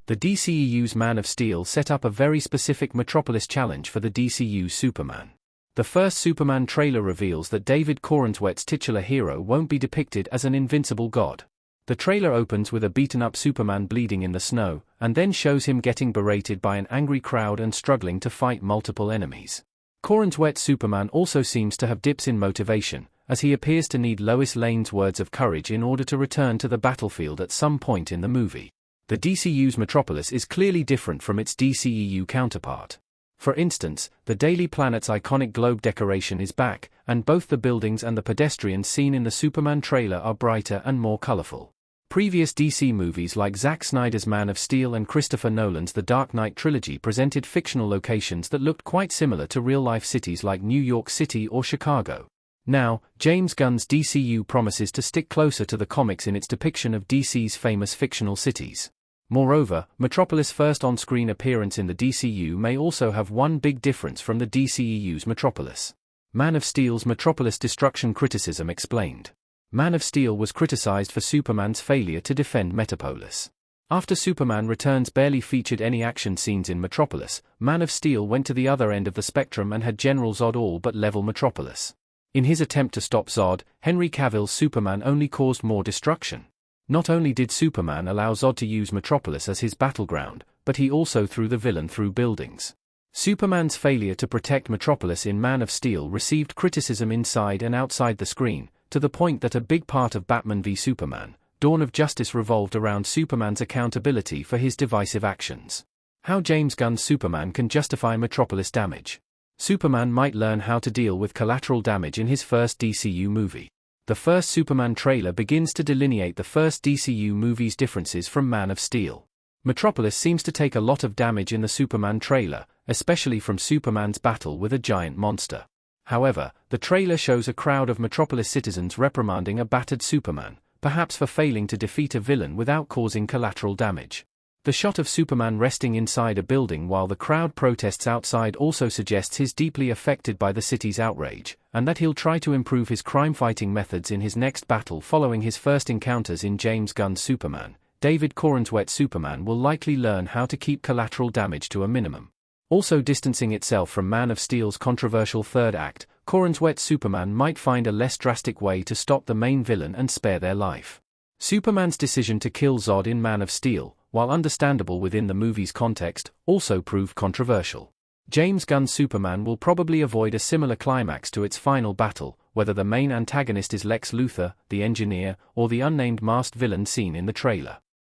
The DCEU's Man of Steel set up a very specific Metropolis challenge for the DCU Superman. The first Superman trailer reveals that David Corenswet's titular hero won't be depicted as an invincible god. The trailer opens with a beaten-up Superman bleeding in the snow, and then shows him getting berated by an angry crowd and struggling to fight multiple enemies. Corenswet's Superman also seems to have dips in motivation, as he appears to need Lois Lane's words of courage in order to return to the battlefield at some point in the movie. The DCU's Metropolis is clearly different from its DCEU counterpart. For instance, the Daily Planet's iconic globe decoration is back, and both the buildings and the pedestrians seen in the Superman trailer are brighter and more colorful. Previous DC movies like Zack Snyder's Man of Steel and Christopher Nolan's The Dark Knight trilogy presented fictional locations that looked quite similar to real-life cities like New York City or Chicago. Now, James Gunn's DCU promises to stick closer to the comics in its depiction of DC's famous fictional cities. Moreover, Metropolis' first on-screen appearance in the DCU may also have one big difference from the DCEU's Metropolis. Man of Steel's Metropolis destruction criticism explained. Man of Steel was criticized for Superman's failure to defend Metropolis. After Superman Returns barely featured any action scenes in Metropolis, Man of Steel went to the other end of the spectrum and had General Zod all but level Metropolis. In his attempt to stop Zod, Henry Cavill's Superman only caused more destruction. Not only did Superman allow Zod to use Metropolis as his battleground, but he also threw the villain through buildings. Superman's failure to protect Metropolis in Man of Steel received criticism inside and outside the screen, to the point that a big part of Batman v Superman, Dawn of Justice revolved around Superman's accountability for his divisive actions. How James Gunn's Superman can justify Metropolis damage. Superman might learn how to deal with collateral damage in his first DCU movie. The first Superman trailer begins to delineate the first DCU movie's differences from Man of Steel. Metropolis seems to take a lot of damage in the Superman trailer, especially from Superman's battle with a giant monster. However, the trailer shows a crowd of Metropolis citizens reprimanding a battered Superman, perhaps for failing to defeat a villain without causing collateral damage. The shot of Superman resting inside a building while the crowd protests outside also suggests he's deeply affected by the city's outrage, and that he'll try to improve his crime-fighting methods in his next battle following his first encounters in James Gunn's Superman. David Corenswet's Superman will likely learn how to keep collateral damage to a minimum. Also distancing itself from Man of Steel's controversial third act, Corenswet's Superman might find a less drastic way to stop the main villain and spare their life. Superman's decision to kill Zod in Man of Steel, while understandable within the movie's context, also proved controversial. James Gunn's Superman will probably avoid a similar climax to its final battle, whether the main antagonist is Lex Luthor, the Engineer, or the unnamed masked villain seen in the trailer.